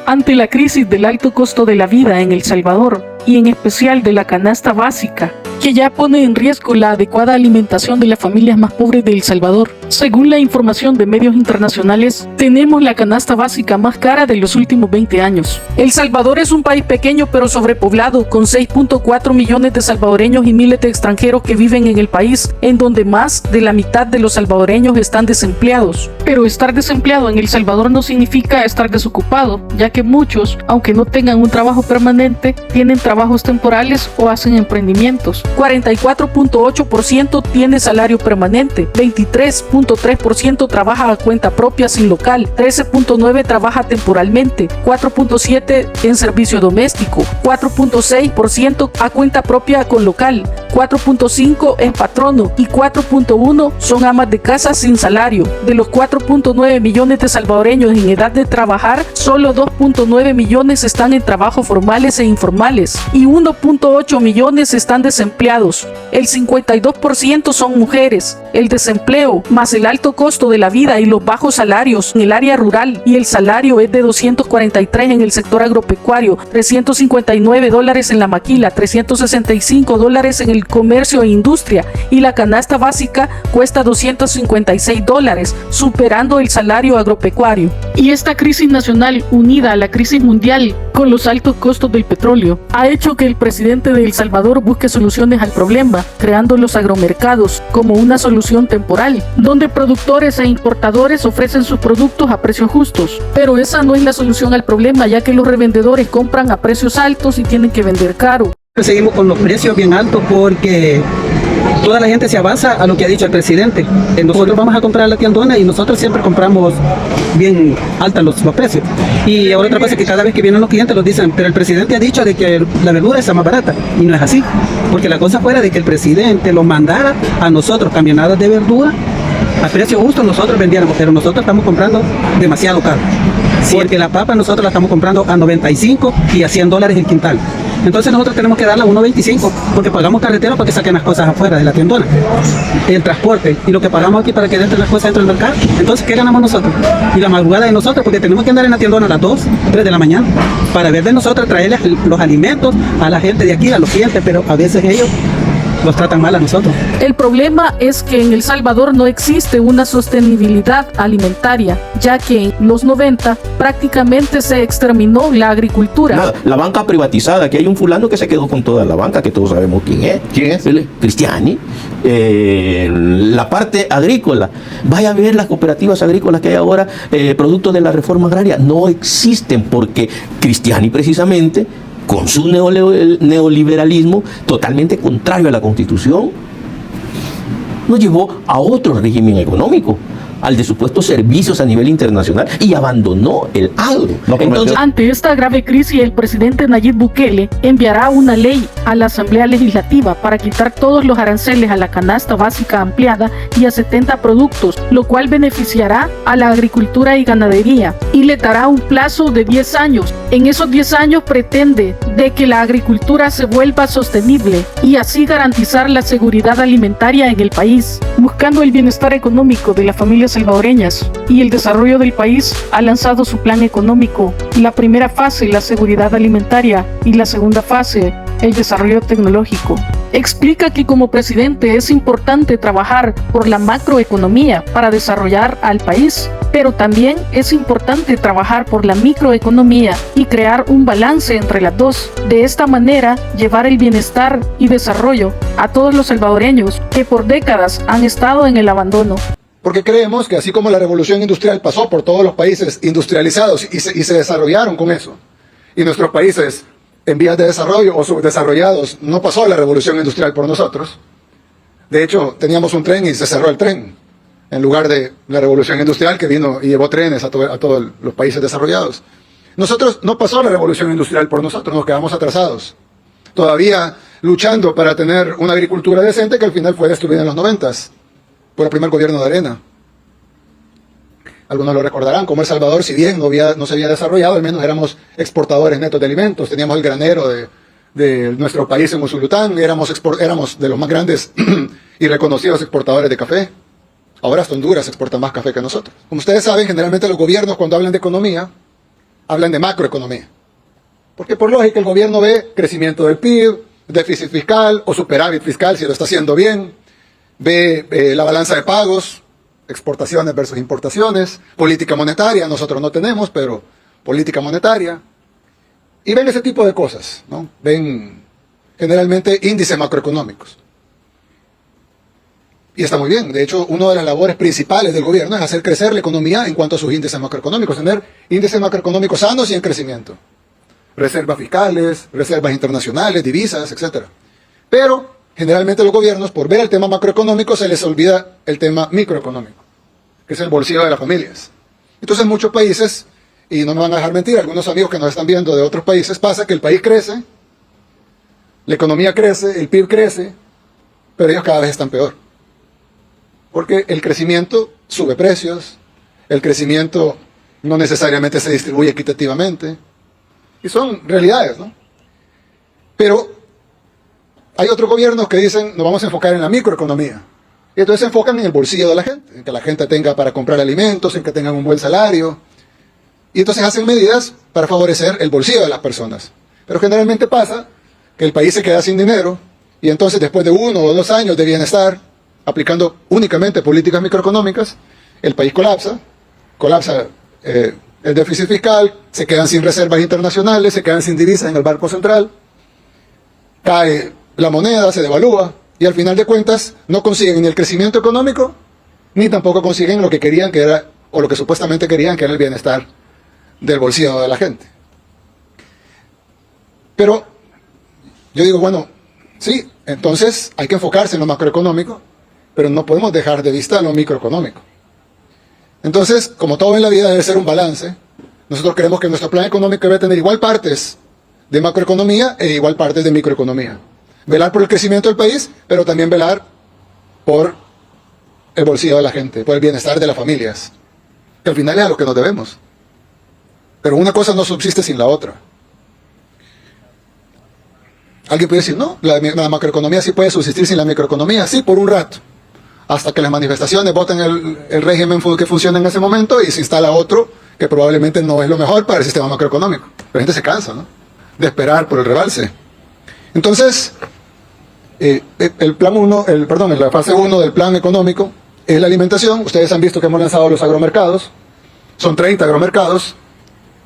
Ante la crisis del alto costo de la vida en El Salvador, y en especial de la canasta básica, que ya pone en riesgo la adecuada alimentación de las familias más pobres de El Salvador. Según la información de medios internacionales, tenemos la canasta básica más cara de los últimos 20 años. El Salvador es un país pequeño pero sobrepoblado, con 6.4 millones de salvadoreños y miles de extranjeros que viven en el país, en donde más de la mitad de los salvadoreños están desempleados. Pero estar desempleado en El Salvador no significa estar desocupado, ya que muchos, aunque no tengan un trabajo permanente, tienen trabajos temporales o hacen emprendimientos. 44.8% tiene salario permanente, 23.3% trabaja a cuenta propia sin local, 13.9% trabaja temporalmente, 4.7% en servicio doméstico, 4.6% a cuenta propia con local, 4.5% es patrono y 4.1% son amas de casa sin salario. De los 4.9 millones de salvadoreños en edad de trabajar, solo 2.9 millones están en trabajos formales e informales y 1.8 millones están desempleados. El 52% son mujeres. El desempleo, más el alto costo de la vida y los bajos salarios en el área rural, y el salario es de $243 en el sector agropecuario, $359 en la maquila, $365 en el comercio e industria, y la canasta básica cuesta $256, superando el salario agropecuario. Y esta crisis nacional, unida a la crisis mundial con los altos costos del petróleo, ha hecho que el presidente de El Salvador busque soluciones al problema, creando los agromercados como una solución temporal, donde productores e importadores ofrecen sus productos a precios justos. Pero esa no es la solución al problema, ya que los revendedores compran a precios altos y tienen que vender caro. Seguimos con los precios bien altos porque toda la gente se avanza a lo que ha dicho el presidente. Nosotros vamos a comprar a la tiendona y nosotros siempre compramos bien altos los precios. Y ahora otra cosa es que cada vez que vienen los clientes los dicen, pero el presidente ha dicho de que la verdura está más barata. Y no es así, porque la cosa fuera de que el presidente los mandara a nosotros camionadas de verdura a precio justo, nosotros vendiéramos, pero nosotros estamos comprando demasiado caro. Porque la papa nosotros la estamos comprando a 95 y a $100 el quintal. Entonces nosotros tenemos que darla a 1.25 porque pagamos carretera para que saquen las cosas afuera de la tiendona, el transporte y lo que pagamos aquí para que entren las cosas dentro del mercado. Entonces, ¿qué ganamos nosotros? Y la madrugada de nosotros, porque tenemos que andar en la tiendona a las 2, 3 de la mañana para ver de nosotros, traerles los alimentos a la gente de aquí, a los clientes, pero a veces ellos los tratan mal a nosotros. El problema es que en El Salvador no existe una sostenibilidad alimentaria, ya que en los 90 prácticamente se exterminó la agricultura. Nada, la banca privatizada, que hay un fulano que se quedó con toda la banca, que todos sabemos quién es. ¿Quién es? Cristiani. La parte agrícola, vaya a ver las cooperativas agrícolas que hay ahora, producto de la reforma agraria, no existen porque Cristiani precisamente, con su neoliberalismo totalmente contrario a la Constitución, nos llevó a otro régimen económico, al de supuestos servicios a nivel internacional, y abandonó el agro. Entonces, ante esta grave crisis, el presidente Nayib Bukele enviará una ley a la Asamblea Legislativa para quitar todos los aranceles a la canasta básica ampliada y a 70 productos, lo cual beneficiará a la agricultura y ganadería, y le dará un plazo de 10 años. En esos 10 años pretende de que la agricultura se vuelva sostenible y así garantizar la seguridad alimentaria en el país. Buscando el bienestar económico de las familias salvadoreñas y el desarrollo del país, ha lanzado su plan económico. La primera fase, la seguridad alimentaria, y la segunda fase, el desarrollo tecnológico. Explica que como presidente es importante trabajar por la macroeconomía para desarrollar al país, pero también es importante trabajar por la microeconomía y crear un balance entre las dos. De esta manera, llevar el bienestar y desarrollo a todos los salvadoreños que por décadas han estado en el abandono. Porque creemos que así como la revolución industrial pasó por todos los países industrializados y se desarrollaron con eso, y nuestros países en vías de desarrollo o subdesarrollados no pasó la revolución industrial por nosotros. De hecho, teníamos un tren y se cerró el tren, en lugar de la revolución industrial que vino y llevó trenes a todos los países desarrollados. Nosotros no pasó la revolución industrial por nosotros, nos quedamos atrasados, todavía luchando para tener una agricultura decente que al final fue destruida en los 90s. Por el primer gobierno de Arena. Algunos lo recordarán, como El Salvador, si bien no se había desarrollado, al menos éramos exportadores netos de alimentos, teníamos el granero de nuestro país en Usulután, éramos de los más grandes y reconocidos exportadores de café. Ahora hasta Honduras exporta más café que nosotros. Como ustedes saben, generalmente los gobiernos cuando hablan de economía, hablan de macroeconomía. Porque por lógica el gobierno ve crecimiento del PIB, déficit fiscal o superávit fiscal si lo está haciendo bien, ve la balanza de pagos, exportaciones versus importaciones, política monetaria, nosotros no tenemos, pero política monetaria, y ven ese tipo de cosas, ¿no? Ven generalmente índices macroeconómicos. Y está muy bien. De hecho, una de las labores principales del gobierno es hacer crecer la economía en cuanto a sus índices macroeconómicos, tener índices macroeconómicos sanos y en crecimiento. Reservas fiscales, reservas internacionales, divisas, etc. Pero, generalmente los gobiernos, por ver el tema macroeconómico, se les olvida el tema microeconómico, que es el bolsillo de las familias. Entonces, en muchos países, y no me van a dejar mentir, algunos amigos que nos están viendo de otros países, pasa que el país crece, la economía crece, el PIB crece, pero ellos cada vez están peor. Porque el crecimiento sube precios, el crecimiento no necesariamente se distribuye equitativamente, y son realidades, ¿no? Pero hay otros gobiernos que dicen, nos vamos a enfocar en la microeconomía, y entonces se enfocan en el bolsillo de la gente, en que la gente tenga para comprar alimentos, en que tengan un buen salario, y entonces hacen medidas para favorecer el bolsillo de las personas. Pero generalmente pasa que el país se queda sin dinero, y entonces después de 1 o 2 años de bienestar, aplicando únicamente políticas microeconómicas, el país colapsa el déficit fiscal, se quedan sin reservas internacionales, se quedan sin divisas en el Banco Central, cae la moneda, se devalúa, y al final de cuentas no consiguen ni el crecimiento económico, ni tampoco consiguen lo que querían que era, o lo que supuestamente querían que era el bienestar del bolsillo de la gente. Pero yo digo, bueno, sí, entonces hay que enfocarse en lo macroeconómico, pero no podemos dejar de vista lo microeconómico. Entonces, como todo en la vida debe ser un balance, nosotros creemos que nuestro plan económico debe tener igual partes de macroeconomía e igual partes de microeconomía. Velar por el crecimiento del país, pero también velar por el bolsillo de la gente, por el bienestar de las familias, que al final es a lo que nos debemos. Pero una cosa no subsiste sin la otra. Alguien puede decir, no, la macroeconomía sí puede subsistir sin la microeconomía, sí, por un rato, hasta que las manifestaciones voten el régimen que funciona en ese momento y se instala otro que probablemente no es lo mejor para el sistema macroeconómico. La gente se cansa, ¿no?, de esperar por el rebalse. Entonces, la fase 1 del plan económico es la alimentación. Ustedes han visto que hemos lanzado los agromercados. Son 30 agromercados.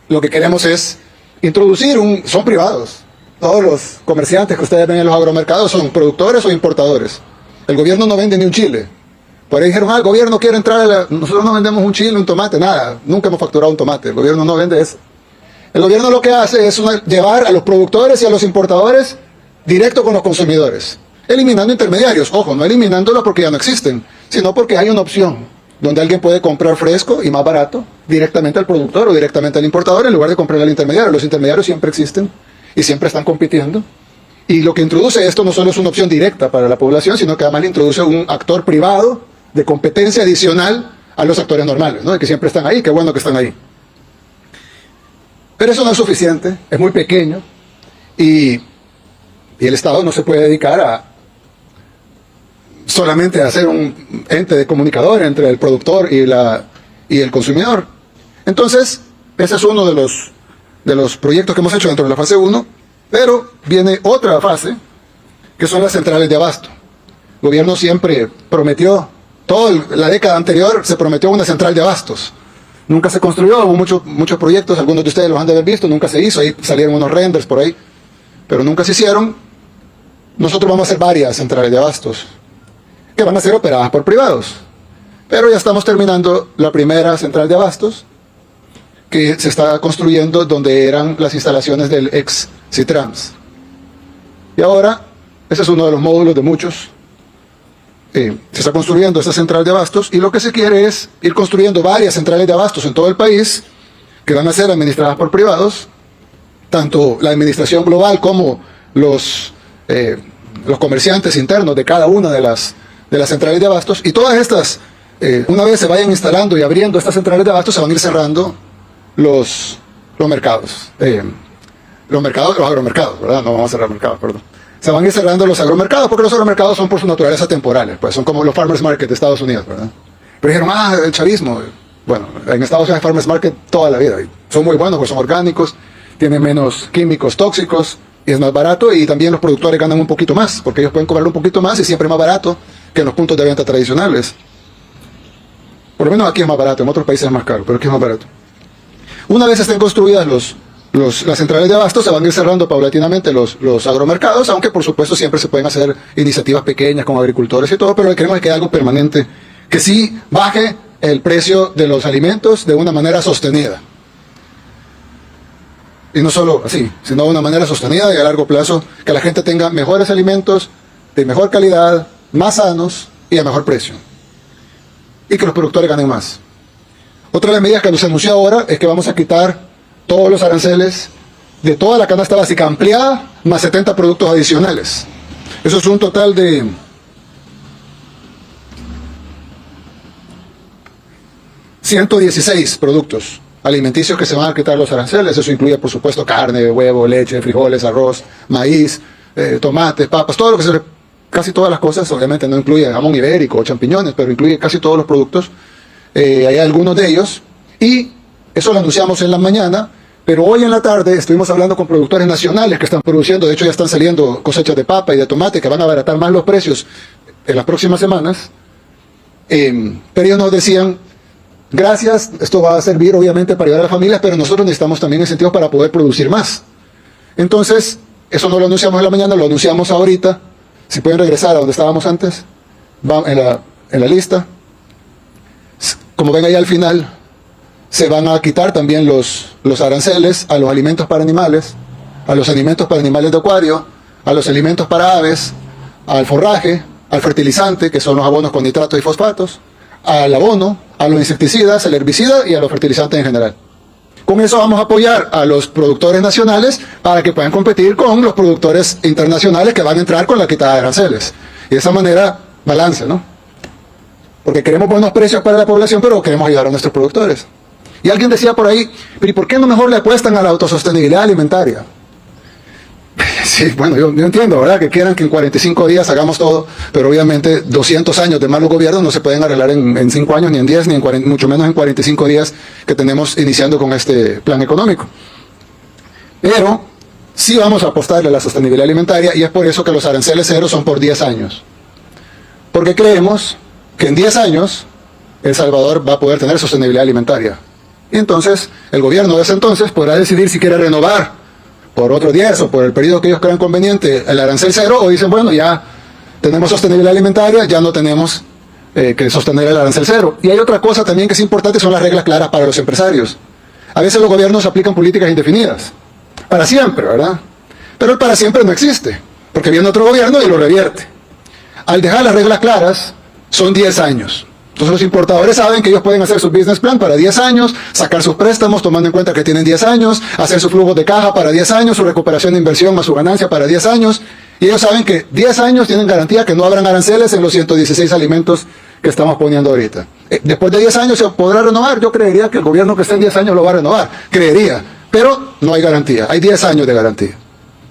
Lo que queremos es introducir son privados. Todos los comerciantes que ustedes ven en los agromercados son productores o importadores. El gobierno no vende ni un chile. Por ahí dijeron, el gobierno quiere entrar nosotros no vendemos un chile, un tomate, nada. Nunca hemos facturado un tomate. El gobierno no vende eso. El gobierno lo que hace es llevar a los productores y a los importadores directo con los consumidores, eliminando intermediarios. Ojo, no eliminándolos porque ya no existen, sino porque hay una opción donde alguien puede comprar fresco y más barato directamente al productor o directamente al importador en lugar de comprar al intermediario. Los intermediarios siempre existen y siempre están compitiendo. Y lo que introduce esto no solo es una opción directa para la población, sino que además le introduce un actor privado de competencia adicional a los actores normales, ¿no?, que siempre están ahí. Qué bueno que están ahí. Pero eso no es suficiente, es muy pequeño, y el Estado no se puede dedicar solamente a ser un ente de comunicador entre el productor y el consumidor. Entonces, ese es uno de los proyectos que hemos hecho dentro de la fase 1, pero viene otra fase, que son las centrales de abasto. El gobierno siempre prometió, toda la década anterior se prometió una central de abastos. Nunca se construyó, hubo muchos proyectos, algunos de ustedes los han de haber visto, nunca se hizo, ahí salieron unos renders por ahí, pero nunca se hicieron. Nosotros vamos a hacer varias centrales de abastos, que van a ser operadas por privados. Pero ya estamos terminando la primera central de abastos, que se está construyendo donde eran las instalaciones del ex Citrans. Y ahora, ese es uno de los módulos de muchos. Se está construyendo esta central de abastos y lo que se quiere es ir construyendo varias centrales de abastos en todo el país que van a ser administradas por privados, tanto la administración global como los comerciantes internos de cada una de las centrales de abastos, y todas estas, una vez se vayan instalando y abriendo estas centrales de abastos, se van a ir cerrando los mercados. Los agromercados, ¿verdad? No vamos a cerrar mercados, perdón. Se van a ir cerrando los agromercados, porque los agromercados son por su naturaleza temporales, pues son como los farmers market de Estados Unidos, ¿verdad? Pero dijeron, el chavismo. Bueno, en Estados Unidos hay farmers market toda la vida, son muy buenos, pues son orgánicos, tienen menos químicos tóxicos, y es más barato, y también los productores ganan un poquito más, porque ellos pueden cobrar un poquito más y siempre es más barato que en los puntos de venta tradicionales. Por lo menos aquí es más barato, en otros países es más caro, pero aquí es más barato. Una vez estén construidas las centrales de abasto, se van a ir cerrando paulatinamente los agromercados, aunque por supuesto siempre se pueden hacer iniciativas pequeñas con agricultores y todo, pero lo que queremos es que haya algo permanente, que sí baje el precio de los alimentos de una manera sostenida. Y no solo así, sino de una manera sostenida y a largo plazo, que la gente tenga mejores alimentos, de mejor calidad, más sanos y a mejor precio. Y que los productores ganen más. Otra de las medidas que nos anunció ahora es que vamos a quitar todos los aranceles de toda la canasta básica ampliada, más 70 productos adicionales. Eso es un total de 116 productos alimenticios que se van a quitar los aranceles. Eso incluye, por supuesto, carne, huevo, leche, frijoles, arroz, maíz, tomates, papas, todo lo que casi todas las cosas. Obviamente no incluye jamón ibérico o champiñones, pero incluye casi todos los productos. Hay algunos de ellos, y eso lo anunciamos en la mañana, pero hoy en la tarde estuvimos hablando con productores nacionales que están produciendo. De hecho ya están saliendo cosechas de papa y de tomate que van a abaratar más los precios en las próximas semanas, pero ellos nos decían: gracias, esto va a servir obviamente para ayudar a las familias, pero nosotros necesitamos también incentivos para poder producir más. Entonces, eso no lo anunciamos en la mañana, lo anunciamos ahorita. Si pueden regresar a donde estábamos antes, en la lista. Como ven ahí al final, se van a quitar también los aranceles a los alimentos para animales, a los alimentos para animales de acuario, a los alimentos para aves, al forraje, al fertilizante, que son los abonos con nitratos y fosfatos, al abono, a los insecticidas, al herbicida y a los fertilizantes en general. Con eso vamos a apoyar a los productores nacionales para que puedan competir con los productores internacionales que van a entrar con la quitada de aranceles. Y de esa manera, balance, ¿no? Porque queremos buenos precios para la población, pero queremos ayudar a nuestros productores. Y alguien decía por ahí: pero ¿y por qué no mejor le apuestan a la autosostenibilidad alimentaria? Sí, bueno, yo entiendo, ¿verdad? Que quieran que en 45 días hagamos todo, pero obviamente 200 años de malos gobiernos no se pueden arreglar en 5 años, ni en 10, ni en 40, mucho menos en 45 días que tenemos iniciando con este plan económico. Pero sí vamos a apostarle a la sostenibilidad alimentaria, y es por eso que los aranceles cero son por 10 años. Porque creemos que en 10 años El Salvador va a poder tener sostenibilidad alimentaria. Y entonces el gobierno de ese entonces podrá decidir si quiere renovar por otro 10 o por el periodo que ellos crean conveniente el arancel cero, o dicen: bueno, ya tenemos sostenibilidad alimentaria, ya no tenemos que sostener el arancel cero. Y hay otra cosa también que es importante, son las reglas claras para los empresarios. A veces los gobiernos aplican políticas indefinidas, para siempre, ¿verdad? Pero el para siempre no existe, porque viene otro gobierno y lo revierte. Al dejar las reglas claras, son 10 años. Entonces los importadores saben que ellos pueden hacer su business plan para 10 años, sacar sus préstamos tomando en cuenta que tienen 10 años, hacer su flujo de caja para 10 años, su recuperación de inversión más su ganancia para 10 años, y ellos saben que 10 años tienen garantía que no habrán aranceles en los 116 alimentos que estamos poniendo ahorita. Después de 10 años se podrá renovar. Yo creería que el gobierno que esté en 10 años lo va a renovar, creería, pero no hay garantía, hay 10 años de garantía.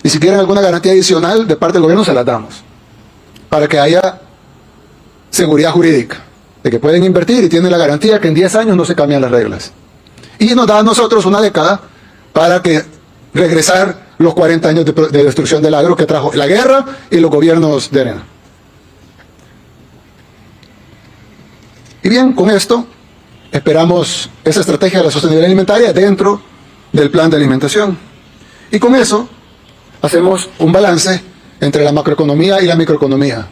Y si quieren alguna garantía adicional de parte del gobierno, se las damos, para que haya seguridad jurídica, de que pueden invertir y tienen la garantía que en 10 años no se cambian las reglas. Y nos da a nosotros una década para que regresar los 40 años de destrucción del agro que trajo la guerra y los gobiernos de arena. Y bien, con esto esperamos esa estrategia de la sostenibilidad alimentaria dentro del plan de alimentación. Y con eso hacemos un balance entre la macroeconomía y la microeconomía.